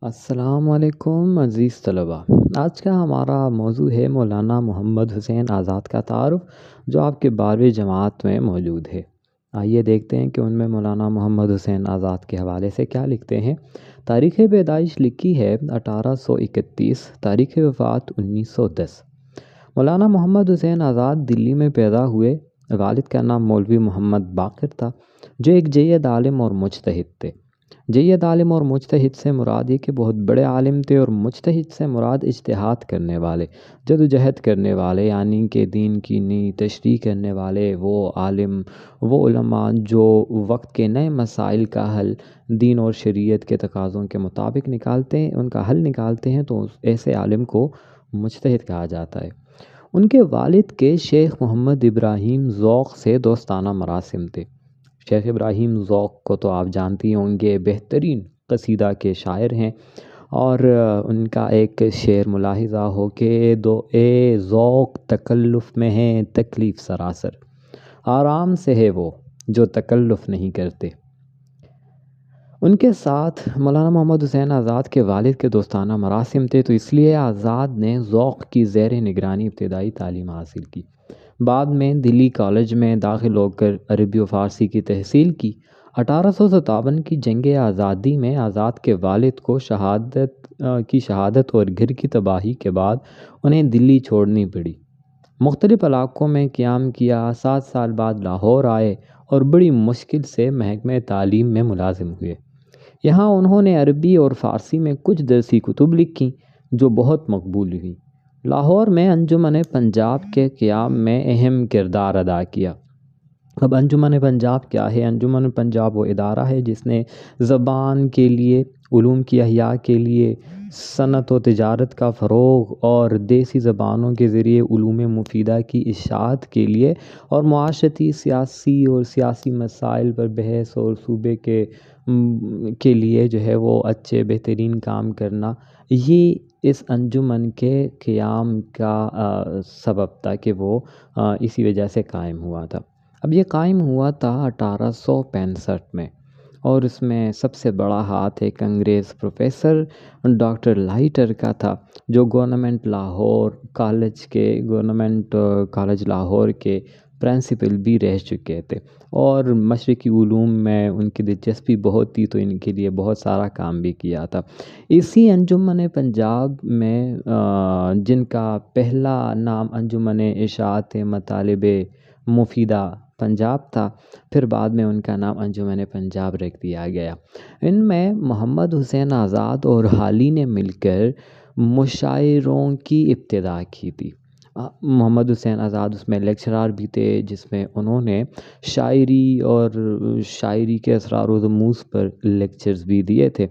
السلام علیکم عزیز طلباء۔ آج کا ہمارا موضوع ہے مولانا محمد حسین آزاد کا تعارف، جو آپ کے 12ویں جماعت میں موجود ہے۔ آئیے دیکھتے ہیں کہ ان میں مولانا محمد حسین آزاد کے حوالے سے کیا لکھتے ہیں۔ تاریخ پیدائش لکھی ہے 1831، تاریخ وفات 1910۔ مولانا محمد حسین آزاد دلی میں پیدا ہوئے۔ والد کا نام مولوی محمد باقر تھا، جو ایک جید عالم اور مجتہد تھے۔ جید عالم اور مجتہد سے مراد یہ کہ بہت بڑے عالم تھے، اور مجتہد سے مراد اجتہاد کرنے والے، جدوجہد کرنے والے، یعنی کہ دین کی نئی تشریح کرنے والے وہ عالم، وہ علماء جو وقت کے نئے مسائل کا حل دین اور شریعت کے تقاضوں کے مطابق نکالتے ہیں، ان کا حل نکالتے ہیں، تو ایسے عالم کو مجتہد کہا جاتا ہے۔ ان کے والد کے شیخ محمد ابراہیم ذوق سے دوستانہ مراسم تھے۔ شیخ ابراہیم ذوق کو تو آپ جانتی ہوں گے، بہترین قصیدہ کے شاعر ہیں، اور ان کا ایک شعر ملاحظہ ہو کہ دو اے ذوق تکلف میں ہے تکلیف سراسر، آرام سے ہے وہ جو تکلف نہیں کرتے۔ ان کے ساتھ مولانا محمد حسین آزاد کے والد کے دوستانہ مراسم تھے، تو اس لیے آزاد نے ذوق کی زیر نگرانی ابتدائی تعلیم حاصل کی۔ بعد میں دلی کالج میں داخل ہو کر عربی و فارسی کی تحصیل کی۔ 1857 کی جنگ آزادی میں آزاد کے والد کو شہادت اور گھر کی تباہی کے بعد انہیں دلی چھوڑنی پڑی۔ مختلف علاقوں میں قیام کیا، 7 سال بعد لاہور آئے اور بڑی مشکل سے محکمہ تعلیم میں ملازم ہوئے۔ یہاں انہوں نے عربی اور فارسی میں کچھ درسی کتب لکھیں، جو بہت مقبول ہوئی۔ لاہور میں انجمن پنجاب کے قیام میں اہم کردار ادا کیا۔ اب انجمن پنجاب کیا ہے؟ انجمن پنجاب وہ ادارہ ہے جس نے زبان کے لیے، علوم کی احیاء کے لیے، صنعت و تجارت کا فروغ اور دیسی زبانوں کے ذریعے علوم مفیدہ کی اشاعت کے لیے، اور معاشرتی، سیاسی مسائل پر بحث اور صوبے کے لیے جو ہے وہ اچھے بہترین کام کرنا، یہ اس انجمن کے قیام کا سبب تھا کہ وہ اسی وجہ سے قائم ہوا تھا۔ اب یہ قائم ہوا تھا 1865 میں، اور اس میں سب سے بڑا ہاتھ ایک انگریز پروفیسر ڈاکٹر لائٹر کا تھا، جو گورنمنٹ کالج لاہور کے پرنسپل بھی رہ چکے تھے، اور مشرقی علوم میں ان کی دلچسپی بہت تھی، تو ان کے لیے بہت سارا کام بھی کیا تھا۔ اسی انجمن پنجاب میں جن کا پہلا نام انجمن اشاعت مطالب مفیدہ پنجاب تھا، پھر بعد میں ان کا نام انجمن پنجاب رکھ دیا گیا۔ ان میں محمد حسین آزاد اور حالی نے مل کر مشاعروں کی ابتدا کی تھی۔ محمد حسین آزاد اس میں لیکچرار بھی تھے، جس میں انہوں نے شاعری کے اسرار و رموز پر لیکچرز بھی دیے تھے۔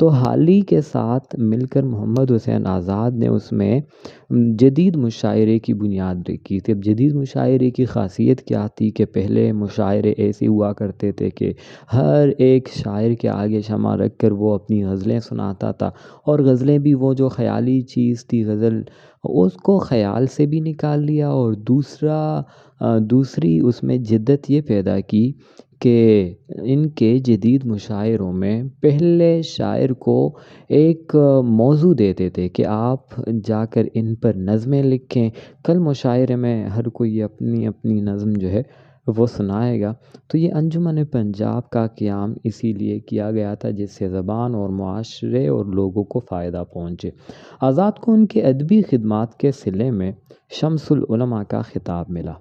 تو حالی کے ساتھ مل کر محمد حسین آزاد نے اس میں جدید مشاعرے کی بنیاد رکھی تھی۔ اب جدید مشاعرے کی خاصیت کیا تھی کہ پہلے مشاعرے ایسے ہوا کرتے تھے کہ ہر ایک شاعر کے آگے شمع رکھ کر وہ اپنی غزلیں سناتا تھا، اور غزلیں بھی وہ جو خیالی چیز تھی غزل، اس کو خیال سے بھی نکال لیا، اور دوسری اس میں جدت یہ پیدا کی کہ ان کے جدید مشاعروں میں پہلے شاعر کو ایک موضوع دیتے تھے کہ آپ جا کر ان پر نظمیں لکھیں، کل مشاعرے میں ہر کوئی اپنی اپنی نظم جو ہے وہ سنائے گا۔ تو یہ انجمن پنجاب کا قیام اسی لیے کیا گیا تھا، جس سے زبان اور معاشرے اور لوگوں کو فائدہ پہنچے۔ آزاد کو ان کے ادبی خدمات کے صلے میں شمس العلماء کا خطاب ملا۔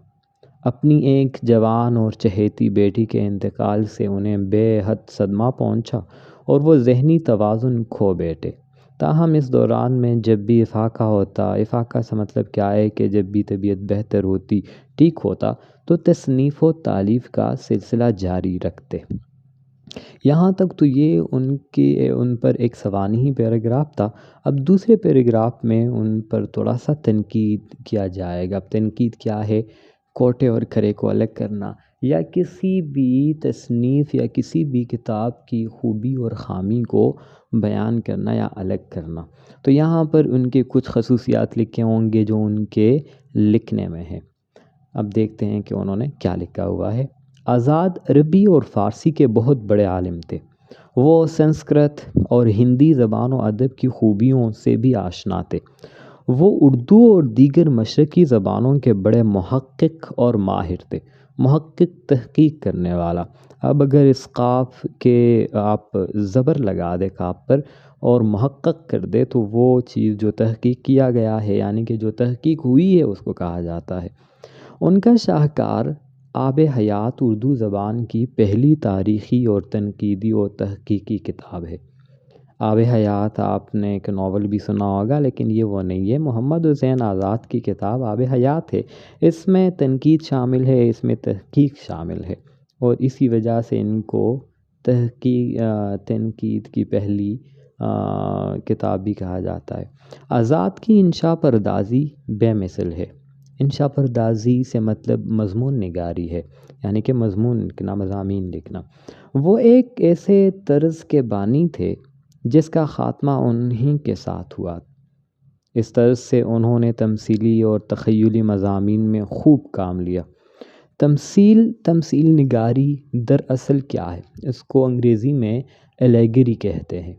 اپنی ایک جوان اور چہیتی بیٹی کے انتقال سے انہیں بے حد صدمہ پہنچا، اور وہ ذہنی توازن کھو بیٹھے۔ تاہم اس دوران میں جب بھی افاقہ ہوتا، افاقہ سے مطلب کیا ہے کہ جب بھی طبیعت بہتر ہوتی، ٹھیک ہوتا، تو تصنیف و تالیف کا سلسلہ جاری رکھتے۔ یہاں تک تو یہ ان پر ایک سوانحی پیراگراف تھا۔ اب دوسرے پیراگراف میں ان پر تھوڑا سا تنقید کیا جائے گا۔ اب تنقید کیا ہے؟ کوٹے اور کھرے کو الگ کرنا، یا کسی بھی تصنیف یا کسی بھی کتاب کی خوبی اور خامی کو بیان کرنا یا الگ کرنا۔ تو یہاں پر ان کے کچھ خصوصیات لکھے ہوں گے جو ان کے لکھنے میں ہیں۔ اب دیکھتے ہیں کہ انہوں نے کیا لکھا ہوا ہے۔ آزاد عربی اور فارسی کے بہت بڑے عالم تھے، وہ سنسکرت اور ہندی زبان و ادب کی خوبیوں سے بھی آشنا تھے۔ وہ اردو اور دیگر مشرقی زبانوں کے بڑے محقق اور ماہر تھے۔ محقق تحقیق کرنے والا۔ اب اگر اس قاف کے آپ زبر لگا دے کاف پر اور محقق کر دے تو وہ چیز جو تحقیق کیا گیا ہے یعنی کہ جو تحقیق ہوئی ہے اس کو کہا جاتا ہے۔ ان کا شاہکار آب حیات اردو زبان کی پہلی تاریخی اور تنقیدی اور تحقیقی کتاب ہے۔ آب حیات آپ نے ایک ناول بھی سنا ہوگا لیکن یہ وہ نہیں ہے، محمد حسین آزاد کی کتاب آب حیات ہے۔ اس میں تنقید شامل ہے، اس میں تحقیق شامل ہے اور اسی وجہ سے ان کو تنقید کی پہلی کتاب بھی کہا جاتا ہے۔ آزاد کی انشا پردازی بے مثل ہے۔ انشا پردازی سے مطلب مضمون نگاری ہے، یعنی کہ مضمون لکھنا، مضامین لکھنا۔ وہ ایک ایسے طرز کے بانی تھے جس کا خاتمہ انہی کے ساتھ ہوا۔ اس طرز سے انہوں نے تمثیلی اور تخیلی مضامین میں خوب کام لیا۔ تمثیل نگاری دراصل کیا ہے؟ اس کو انگریزی میں ایلیگری کہتے ہیں۔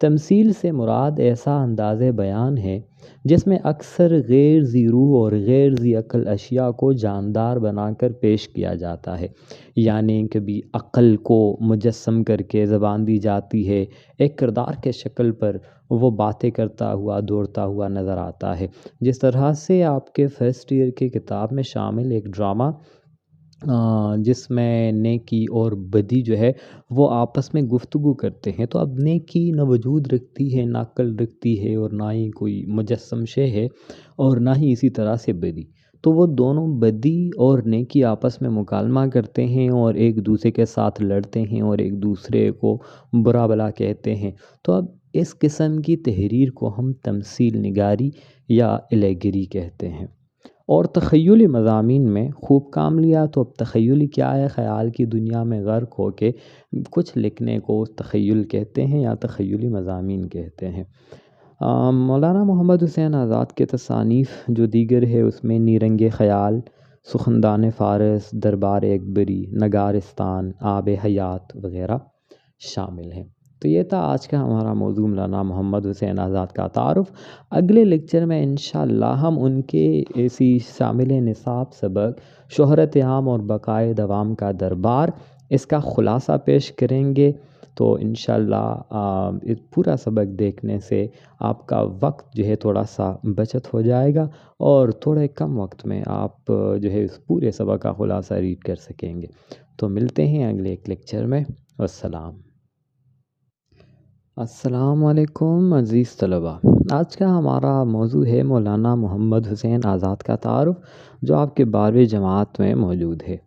تمثیل سے مراد ایسا انداز بیان ہے جس میں اکثر غیر ذی روح اور غیر ذی عقل اشیاء کو جاندار بنا کر پیش کیا جاتا ہے، یعنی کبھی عقل کو مجسم کر کے زبان دی جاتی ہے، ایک کردار کے شکل پر وہ باتیں کرتا ہوا دوڑتا ہوا نظر آتا ہے۔ جس طرح سے آپ کے فرسٹ ایئر کی کتاب میں شامل ایک ڈرامہ جس میں نیکی اور بدی جو ہے وہ آپس میں گفتگو کرتے ہیں، تو اب نیکی نہ وجود رکھتی ہے، نہ عقل رکھتی ہے اور نہ ہی کوئی مجسم شے ہے اور نہ ہی اسی طرح سے بدی، تو وہ دونوں بدی اور نیکی آپس میں مکالمہ کرتے ہیں اور ایک دوسرے کے ساتھ لڑتے ہیں اور ایک دوسرے کو برا بھلا کہتے ہیں۔ تو اب اس قسم کی تحریر کو ہم تمثیل نگاری یا ایلیگری کہتے ہیں۔ اور تخیلی مضامین میں خوب کام لیا، تو اب تخیلی کیا ہے؟ خیال کی دنیا میں غرق ہو کے کچھ لکھنے کو تخیل کہتے ہیں یا تخیلی مضامین کہتے ہیں۔ مولانا محمد حسین آزاد کے تصانیف جو دیگر ہے اس میں نیرنگ خیال، سخندان فارس، دربار اکبری، نگارستان، آب حیات وغیرہ شامل ہیں۔ تو یہ تھا آج کا ہمارا موضوع، مولانا محمد حسین آزاد کا تعارف۔ اگلے لیکچر میں انشاءاللہ ہم ان کے ایسی شامل نصاب سبق شہرت عام اور بقائے دوام کا دربار، اس کا خلاصہ پیش کریں گے۔ تو انشاءاللہ اس پورا سبق دیکھنے سے آپ کا وقت جو ہے تھوڑا سا بچت ہو جائے گا اور تھوڑے کم وقت میں آپ جو ہے اس پورے سبق کا خلاصہ ریڈ کر سکیں گے۔ تو ملتے ہیں اگلے ایک لیکچر میں۔ السلام علیکم عزیز طلبہ، آج کا ہمارا موضوع ہے مولانا محمد حسین آزاد کا تعارف جو آپ کے 12ویں جماعت میں موجود ہے۔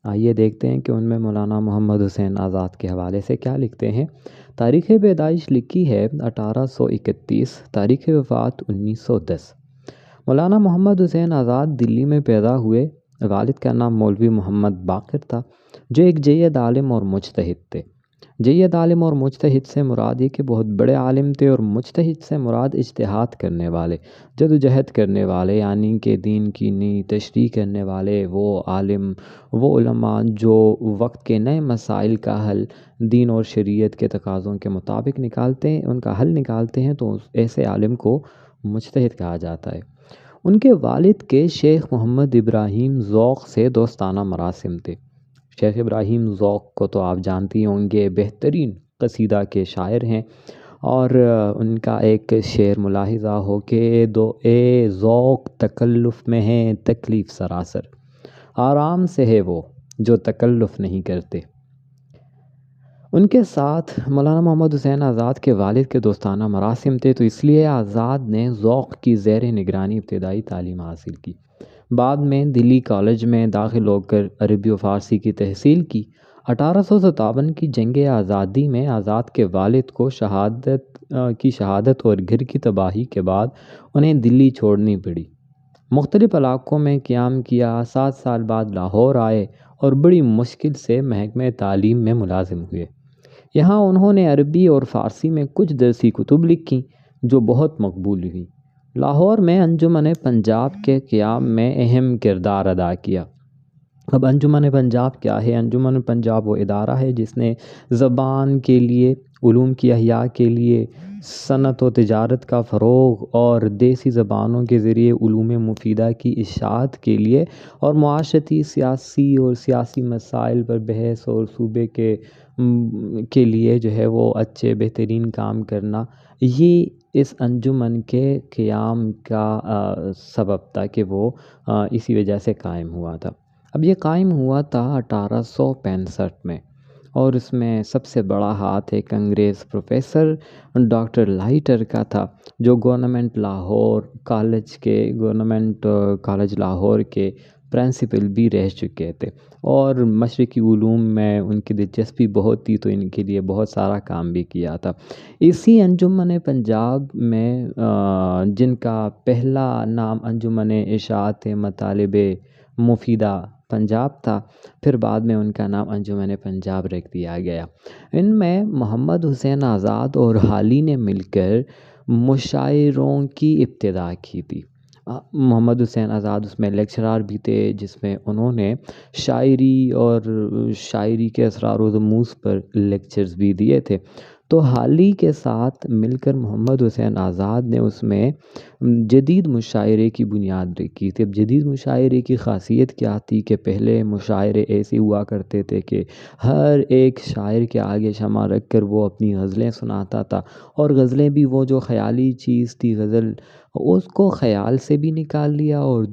آئیے دیکھتے ہیں کہ ان میں مولانا محمد حسین آزاد کے حوالے سے کیا لکھتے ہیں۔ تاریخ پیدائش لکھی ہے 1831، تاریخ وفات 1910۔ مولانا محمد حسین آزاد دلی میں پیدا ہوئے۔ والد کا نام مولوی محمد باقر تھا جو ایک جید عالم اور مجتہد تھے۔ جید عالم اور مجتہد سے مراد یہ کہ بہت بڑے عالم تھے، اور مجتہد سے مراد اجتہاد کرنے والے، جدوجہد کرنے والے، یعنی کہ دین کی نئی تشریح کرنے والے وہ عالم، وہ علماء جو وقت کے نئے مسائل کا حل دین اور شریعت کے تقاضوں کے مطابق نکالتے ہیں، ان کا حل نکالتے ہیں، تو ایسے عالم کو مجتہد کہا جاتا ہے۔ ان کے والد کے شیخ محمد ابراہیم ذوق سے دوستانہ مراسم تھے۔ شیخ ابراہیم ذوق کو تو آپ جانتی ہوں گے، بہترین قصیدہ کے شاعر ہیں، اور ان کا ایک شعر ملاحظہ ہو کہ اے ذوق تکلف میں ہے تکلیف سراسر، آرام سے ہے وہ جو تکلف نہیں کرتے۔ ان کے ساتھ مولانا محمد حسین آزاد کے والد کے دوستانہ مراسم تھے، تو اس لیے آزاد نے ذوق کی زیر نگرانی ابتدائی تعلیم حاصل کی۔ بعد میں دلی کالج میں داخل ہو کر عربی و فارسی کی تحصیل کی۔ 1857 کی جنگ آزادی میں آزاد کے والد کو شہادت اور گھر کی تباہی کے بعد انہیں دلی چھوڑنی پڑی۔ مختلف علاقوں میں قیام کیا، 7 سال بعد لاہور آئے اور بڑی مشکل سے محکمہ تعلیم میں ملازم ہوئے۔ یہاں انہوں نے عربی اور فارسی میں کچھ درسی کتب لکھیں جو بہت مقبول ہوئی۔ لاہور میں انجمن پنجاب کے قیام میں اہم کردار ادا کیا۔ اب انجمن پنجاب کیا ہے؟ انجمن پنجاب وہ ادارہ ہے جس نے زبان کے لیے علوم کی احیاء کے لیے، صنعت و تجارت کا فروغ اور دیسی زبانوں کے ذریعے علوم مفیدہ کی اشاعت کے لیے، اور معاشرتی، سیاسی مسائل پر بحث اور صوبے کے لیے جو ہے وہ اچھے بہترین کام کرنا، یہ اس انجمن کے قیام کا سبب تھا کہ وہ اسی وجہ سے قائم ہوا تھا۔ اب یہ قائم ہوا تھا 1865 میں، اور اس میں سب سے بڑا ہاتھ ایک انگریز پروفیسر ڈاکٹر لائٹر کا تھا، جو گورنمنٹ کالج لاہور کے پرنسپل بھی رہ چکے تھے، اور مشرقی علوم میں ان کی دلچسپی بہت تھی، تو ان کے لیے بہت سارا کام بھی کیا تھا۔ اسی انجمن پنجاب میں جن کا پہلا نام انجمن اشاعت مطالب مفیدہ پنجاب تھا، پھر بعد میں ان کا نام انجمن پنجاب رکھ دیا گیا۔ ان میں محمد حسین آزاد اور حالی نے مل کر مشاعروں کی ابتدا کی تھی۔ محمد حسین آزاد اس میں لیکچرار بھی تھے، جس میں انہوں نے شاعری کے اسرار و رموز پر لیکچرز بھی دیے تھے۔ تو حالی کے ساتھ مل کر محمد حسین آزاد نے اس میں جدید مشاعرے کی بنیاد رکھی تھی۔ اب جدید مشاعرے کی خاصیت کیا تھی کہ پہلے مشاعرے ایسے ہوا کرتے تھے کہ ہر ایک شاعر کے آگے شمع رکھ کر وہ اپنی غزلیں سناتا تھا، اور غزلیں بھی وہ جو خیالی چیز تھی غزل، اس کو خیال سے بھی نکال لیا، اور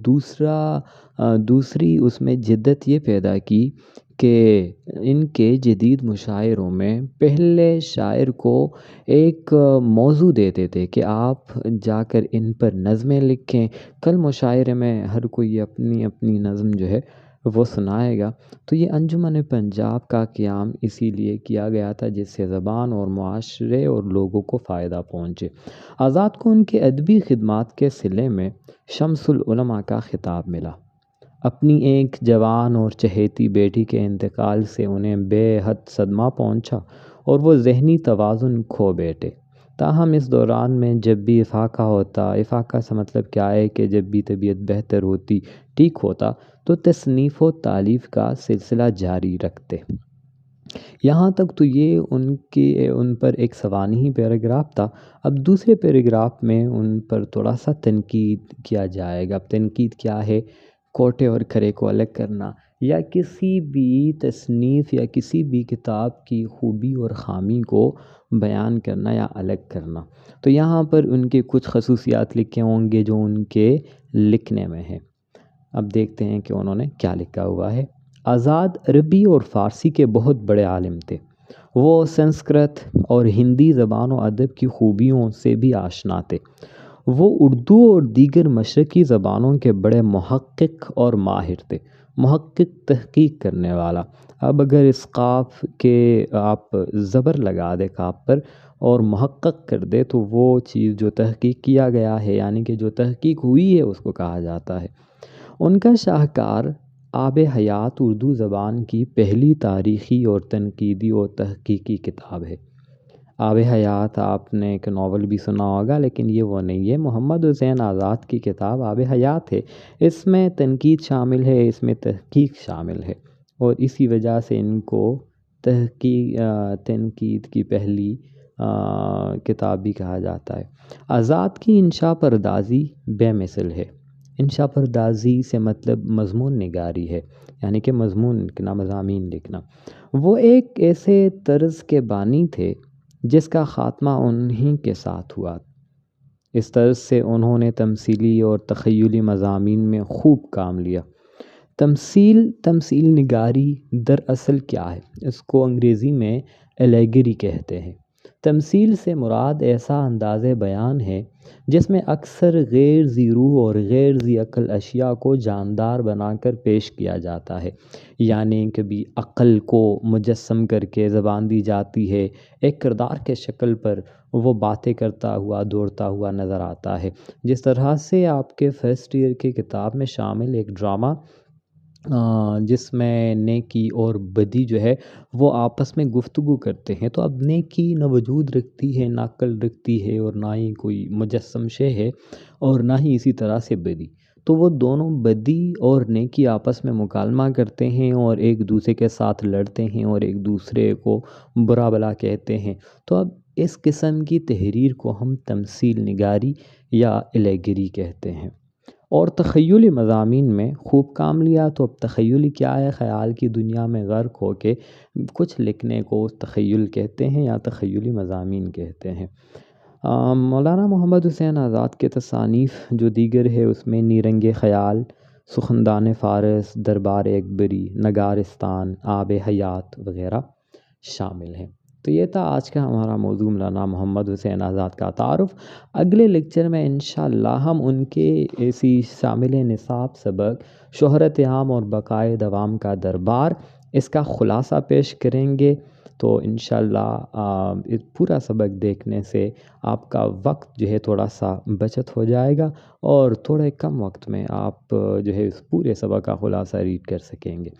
دوسری اس میں جدت یہ پیدا کی کہ ان کے جدید مشاعروں میں پہلے شاعر کو ایک موضوع دیتے تھے کہ آپ جا کر ان پر نظمیں لکھیں، کل مشاعرے میں ہر کوئی اپنی اپنی نظم جو ہے وہ سنائے گا۔ تو یہ انجمن پنجاب کا قیام اسی لیے کیا گیا تھا جس سے زبان اور معاشرے اور لوگوں کو فائدہ پہنچے۔ آزاد کو ان کے ادبی خدمات کے صلے میں شمس العلماء کا خطاب ملا۔ اپنی ایک جوان اور چہیتی بیٹی کے انتقال سے انہیں بے حد صدمہ پہنچا، اور وہ ذہنی توازن کھو بیٹھے۔ تاہم اس دوران میں جب بھی افاقہ سے مطلب کیا ہے کہ جب بھی طبیعت بہتر ہوتی، ٹھیک ہوتا، تو تصنیف و تالیف کا سلسلہ جاری رکھتے۔ یہاں تک تو یہ ان پر ایک سوانحی پیراگراف تھا۔ اب دوسرے پیراگراف میں ان پر تھوڑا سا تنقید کیا جائے گا۔ اب تنقید کیا ہے؟ کوٹے اور کھرے کو الگ کرنا، یا کسی بھی تصنیف یا کسی بھی کتاب کی خوبی اور خامی کو بیان کرنا یا الگ کرنا۔ تو یہاں پر ان کے کچھ خصوصیات لکھے ہوں گے جو ان کے لکھنے میں ہیں۔ اب دیکھتے ہیں کہ انہوں نے کیا لکھا ہوا ہے۔ آزاد عربی اور فارسی کے بہت بڑے عالم تھے۔ وہ سنسکرت اور ہندی زبان و ادب کی خوبیوں سے بھی آشنا تھے۔ وہ اردو اور دیگر مشرقی زبانوں کے بڑے محقق اور ماہر تھے۔ محقق تحقیق کرنے والا۔ اب اگر اس قاف کے آپ زبر لگا دے قاف پر اور محقق کر دے، تو وہ چیز جو تحقیق کیا گیا ہے، یعنی کہ جو تحقیق ہوئی ہے، اس کو کہا جاتا ہے۔ ان کا شاہکار آب حیات اردو زبان کی پہلی تاریخی اور تنقیدی اور تحقیقی کتاب ہے۔ آب حیات آپ نے ایک ناول بھی سنا ہوگا، لیکن یہ وہ نہیں ہے۔ محمد حسین آزاد کی کتاب آب حیات ہے۔ اس میں تنقید شامل ہے، اس میں تحقیق شامل ہے، اور اسی وجہ سے ان کو تنقید کی پہلی کتاب بھی کہا جاتا ہے۔ آزاد کی انشا پردازی بے مثل ہے۔ انشا پردازی سے مطلب مضمون نگاری ہے، یعنی کہ مضمون لکھنا، مضامین لکھنا۔ وہ ایک ایسے طرز کے بانی تھے جس کا خاتمہ انہی کے ساتھ ہوا۔ اس طرز سے انہوں نے تمثیلی اور تخیلی مضامین میں خوب کام لیا۔ تمثیل نگاری دراصل کیا ہے؟ اس کو انگریزی میں ایلیگری کہتے ہیں۔ تمثیل سے مراد ایسا انداز بیان ہے جس میں اکثر غیر ذی روح اور غیر ذی عقل اشیاء کو جاندار بنا کر پیش کیا جاتا ہے، یعنی کبھی عقل کو مجسم کر کے زبان دی جاتی ہے، ایک کردار کے شکل پر وہ باتیں کرتا ہوا دوڑتا ہوا نظر آتا ہے۔ جس طرح سے آپ کے فرسٹ ایئر کی کتاب میں شامل ایک ڈرامہ جس میں نیکی اور بدی جو ہے وہ آپس میں گفتگو کرتے ہیں، تو اب نیکی نہ وجود رکھتی ہے، نہ عقل رکھتی ہے، اور نہ ہی کوئی مجسم شے ہے، اور نہ ہی اسی طرح سے بدی۔ تو وہ دونوں بدی اور نیکی آپس میں مکالمہ کرتے ہیں اور ایک دوسرے کے ساتھ لڑتے ہیں اور ایک دوسرے کو برا بھلا کہتے ہیں۔ تو اب اس قسم کی تحریر کو ہم تمثیل نگاری یا الیگری کہتے ہیں۔ اور تخیلی مضامین میں خوب کام لیا تو اب تخیلی کیا ہے؟ خیال کی دنیا میں غرق ہو کے کچھ لکھنے کو تخیل کہتے ہیں یا تخیلی مضامین کہتے ہیں۔ مولانا محمد حسین آزاد کے تصانیف جو دیگر ہے اس میں نیرنگ خیال، سخندان فارس، دربار اکبری، نگارستان، آب حیات وغیرہ شامل ہیں۔ تو یہ تھا آج کا ہمارا موضوع مولانا محمد حسین آزاد کا تعارف۔ اگلے لیکچر میں انشاءاللہ ہم ان کے ایسی شامل نصاب سبق شہرت عام اور بقائے دوام کا دربار، اس کا خلاصہ پیش کریں گے۔ تو انشاءاللہ اس پورا سبق دیکھنے سے آپ کا وقت جو ہے تھوڑا سا بچت ہو جائے گا اور تھوڑے کم وقت میں آپ جو ہے اس پورے سبق کا خلاصہ ریڈ کر سکیں گے۔